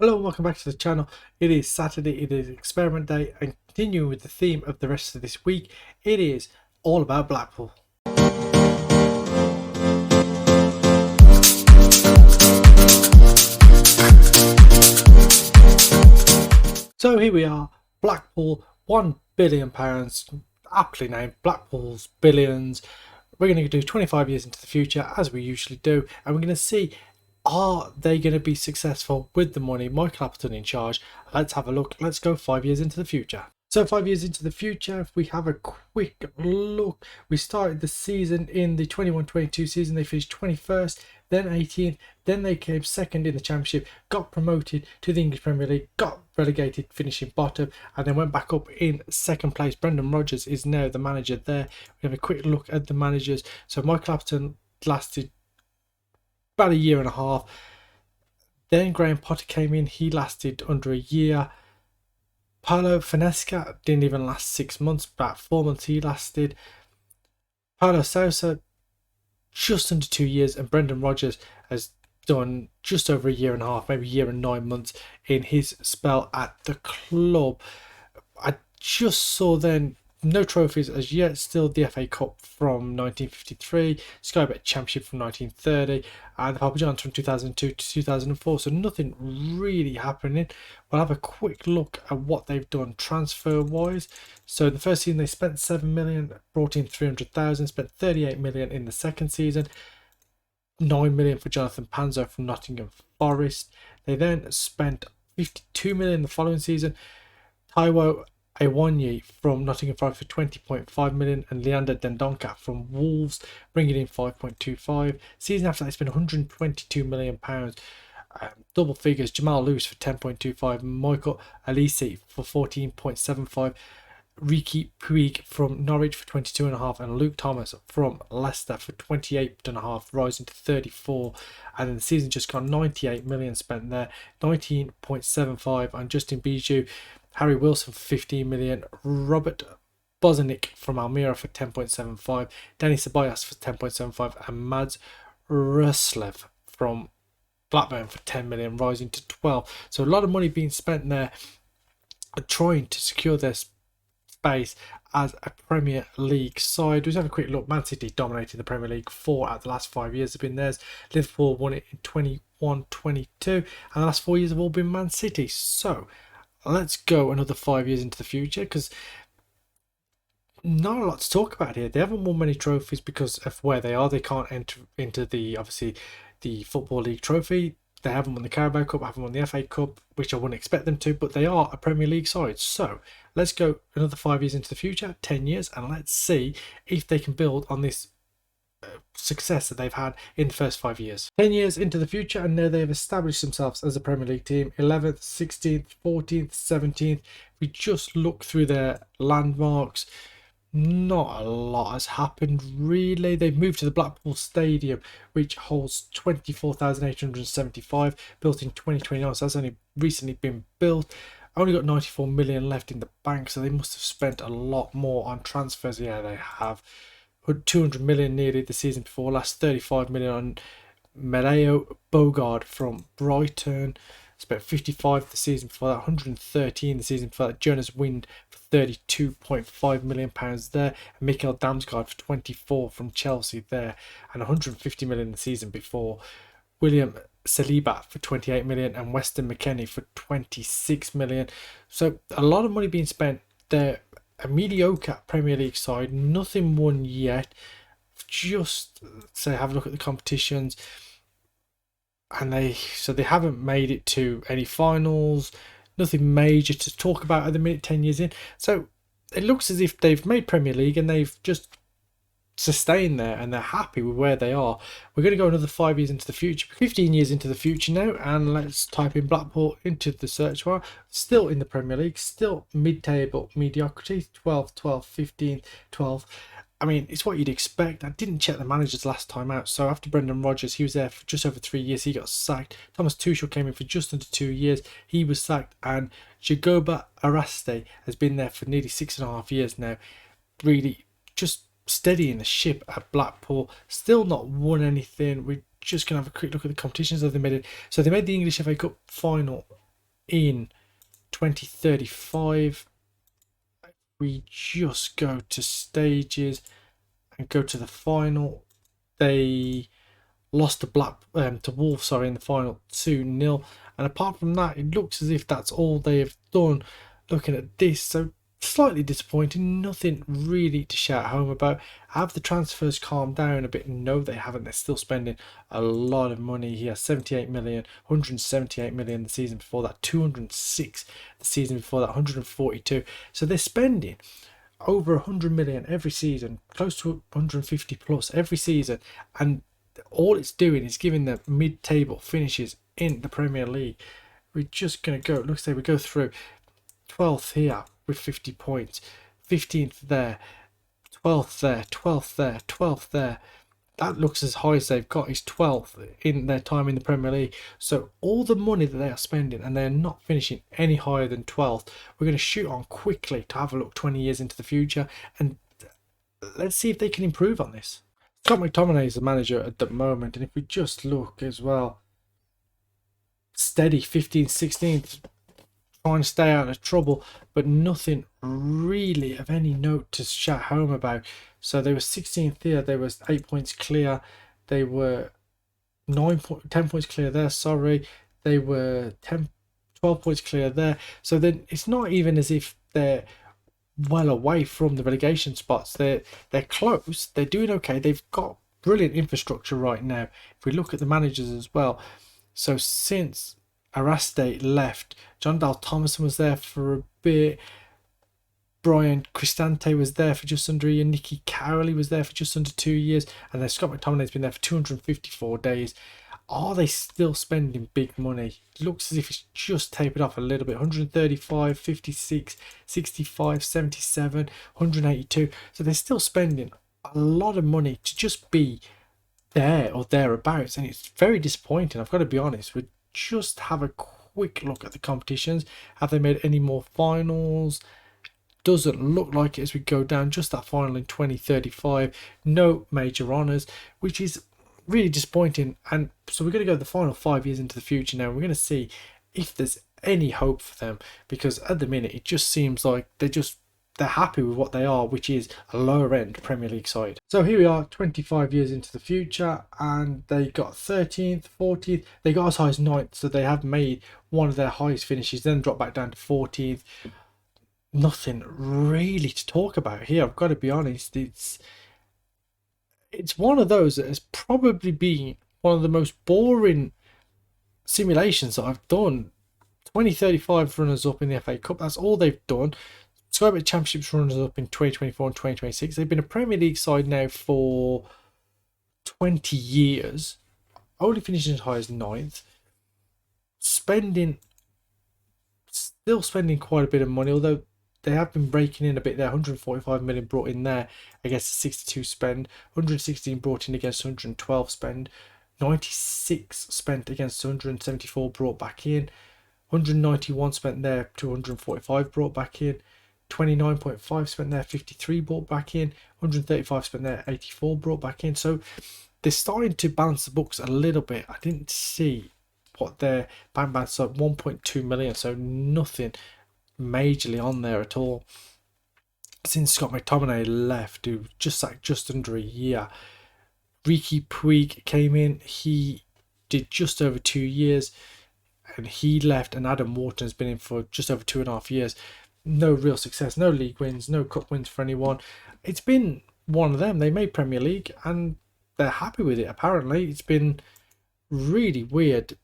Hello and welcome back to the channel. It is Saturday, it is experiment day, and continuing with the theme of the rest of this week, it is all about Blackpool. So here we are, Blackpool, £1 billion, aptly named Blackpool's Billions. We're going to do 25 years into the future, as we usually do, and we're going to see, are they going to be successful with the money? Michael Appleton in charge. Let's have a look. Let's go 5 years into the future. So 5 years into the future, if we have a quick look, we started the season in the 21-22 season. They finished 21st, then 18th, then they came second in the championship, got promoted to the English Premier League, got relegated, finishing bottom, and then went back up in second place. Brendan Rodgers is now the manager there. We have a quick look at the managers. So Michael Appleton lasted about a year and a half. Then Graham Potter came in. He lasted under a year. Paulo Finesca didn't even last 6 months. About 4 months he lasted. Paulo Sousa just under 2 years, and Brendan Rodgers has done just over a year and a half, maybe a year and 9 months in his spell at the club. I just saw then no trophies as yet, still the FA Cup from 1953, Sky Bet Championship from 1930, and the Papa John's from 2002 to 2004, so nothing really happening. We'll have a quick look at what they've done transfer wise. So the first season they spent 7 million, brought in 300,000, spent 38 million in the second season, 9 million for Jonathan Panzo from Nottingham Forest. They then spent 52 million the following season. Taiwo Awoniyi from Nottingham Forest for 20.5 million, and Leander Dendonka from Wolves bringing in 5.25. Season after they spent 122 million pounds. Double figures: Jamal Lewis for 10.25, Michael Alisi for 14.75, Ricky Puig from Norwich for 22.5, and Luke Thomas from Leicester for 28.5, rising to 34. And then the season just gone, 98 million spent there, 19.75 on Justin Bijou, Harry Wilson for 15 million, Robert Bozanic from Almira for 10.75, Danny Ceballos for 10.75, and Mads Ruslev from Blackburn for 10 million, rising to 12. So a lot of money being spent there trying to secure their space as a Premier League side. We'll have a quick look. Man City dominated the Premier League. 4 out of the last 5 years have been theirs. Liverpool won it in 21-22, and the last 4 years have all been Man City. So let's go another 5 years into the future, because not a lot to talk about here. They haven't won many trophies because of where they are. They can't enter into the, obviously, the Football League trophy. They haven't won the Carabao Cup, haven't won the FA Cup, which I wouldn't expect them to, but they are a Premier League side. So let's go another 5 years into the future, 10 years, and let's see if they can build on this success that they've had in the first 5 years. 10 years into the future, and now they have established themselves as a Premier League team. 11th, 16th, 14th, 17th. We just look through their landmarks. Not a lot has happened really. They've moved to the Blackpool Stadium, which holds 24,875, built in 2029, so that's only recently been built. Only got 94 million left in the bank, so they must have spent a lot more on transfers. Yeah, they have. 200 million nearly the season before last, 35 million on Meleo Bogard from Brighton, spent 55 the season before that, 113 the season before that, Jonas Wind for 32.5 million pounds there, and Mikael Damsgaard for 24 from Chelsea there, and 150 million the season before. William Saliba for 28 million, and Weston McKennie for 26 million. So a lot of money being spent there. A mediocre Premier League side, nothing won yet. Just say have a look at the competitions, and they haven't made it to any finals. Nothing major to talk about at the minute. 10 years in, so it looks as if they've made Premier League and they've just sustained there, and they're happy with where they are. We're going to go another 5 years into the future, 15 years into the future now, and let's type in Blackpool into the search bar. Still in the Premier League, still mid-table mediocrity, 12, 12, 15, 12. I mean, it's what you'd expect. I didn't check the managers last time out, so after Brendan Rodgers, he was there for just over 3 years, he got sacked. Thomas Tuchel came in for just under 2 years, he was sacked, and Jagoba Araste has been there for nearly 6.5 years now. Really just steadying the ship at Blackpool. Still not won anything. We're just going to have a quick look at the competitions that they made it. So they made the English FA Cup final in 2035. We just go to stages and go to the final. They lost to Wolves, in the final 2-0. And apart from that, it looks as if that's all they have done. Looking at this, so slightly disappointing. Nothing really to shout home about. Have the transfers calmed down a bit? No, they haven't. They're still spending a lot of money here. 78 million, 178 million the season before that, 206 the season before that, 142. So they're spending over 100 million every season, close to 150 plus every season, and all it's doing is giving them mid-table finishes in the Premier League. We're just going to go, looks like we go through 12th here with 50 points, 15th there, 12th there, 12th there, 12th there. That looks as high as they've got is 12th in their time in the Premier League. So all the money that they are spending, and they're not finishing any higher than 12th. We're going to shoot on quickly to have a look 20 years into the future, and let's see if they can improve on this. Scott McTominay is the manager at the moment, and if we just look as well, steady 15th, 16th, trying to stay out of trouble, but nothing really of any note to shout home about. So they were 16th here, they were 8 points clear, they were 10 points clear there, they were 12 points clear there. So then it's not even as if they're well away from the relegation spots. They're close, they're doing okay, they've got brilliant infrastructure right now. If we look at the managers as well, so since Araste left, John Dal Thomason was there for a bit, Brian Cristante was there for just under a year, Nicky Cowley was there for just under 2 years, and then Scott McTominay's been there for 254 days. Are they still spending big money? Looks as if it's just tapered off a little bit. 135, 56, 65, 77, 182. So they're still spending a lot of money to just be there or thereabouts, and it's very disappointing. I've got to be honest. We just have a quick look at the competitions. Have they made any more finals? Doesn't look like it as we go down. Just that final in 2035. No major honours, which is really disappointing. And so we're going to go the final 5 years into the future now. We're going to see if there's any hope for them, because at the minute it just seems like they're happy with what they are, which is a lower end Premier League side. So here we are 25 years into the future, and they got 13th, 14th, they got as high as 9th, so they have made one of their highest finishes, then dropped back down to 14th. Nothing really to talk about here, I've got to be honest. It's one of those that has probably been one of the most boring simulations that I've done. 2035 runners up in the FA Cup, that's all they've done. Sky Bet Championships runners up in 2024 and 2026. They've been a Premier League side now for 20 years, only finishing as high as 9th, still spending quite a bit of money, although they have been breaking in a bit there. 145 million brought in there against 62 spend, 116 brought in against 112 spend, 96 spent against 174 brought back in, 191 spent there, 245 brought back in, 29.5 spent there, 53 brought back in, 135 spent there, 84 brought back in. So they're starting to balance the books a little bit. I didn't see what their bank balance, so 1.2 million, so nothing majorly on there at all since Scott McTominay left, who just sacked just under a year. Ricky Puig came in, he did just over 2 years, and he left, and Adam Wharton has been in for just over 2.5 years. No real success, no league wins, no cup wins for anyone. It's been one of them. They made Premier League and they're happy with it, apparently. It's been really weird.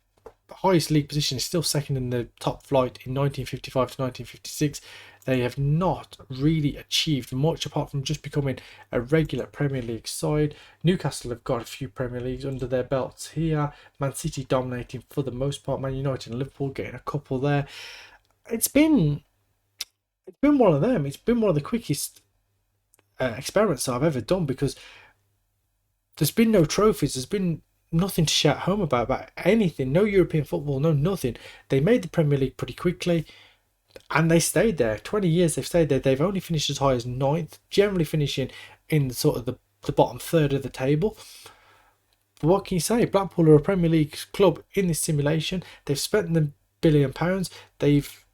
Highest league position is still second in the top flight in 1955 to 1956. They have not really achieved much apart from just becoming a regular Premier League side. Newcastle have got a few Premier Leagues under their belts here. Man City dominating for the most part. Man United and Liverpool getting a couple there. It's been one of them. It's been one of the quickest experiments that I've ever done, because there's been no trophies. There's been nothing to shout home about anything. No European football, no nothing. They made the Premier League pretty quickly, and they stayed there. 20 years they've stayed there. They've only finished as high as 9th, generally finishing in sort of the bottom third of the table. But what can you say? Blackpool are a Premier League club in this simulation. They've spent the billion. They've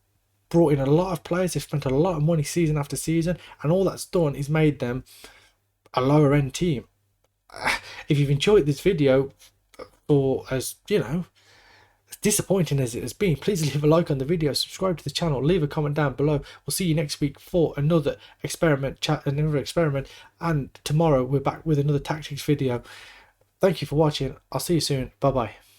brought in a lot of players. They've spent a lot of money season after season, and all that's done is made them a lower end team. If you've enjoyed this video, or as you know, as disappointing as it has been, please leave a like on the video, subscribe to the channel, leave a comment down below. We'll see you next week for another experiment, and tomorrow we're back with another tactics video. Thank you for watching. I'll see you soon. Bye bye.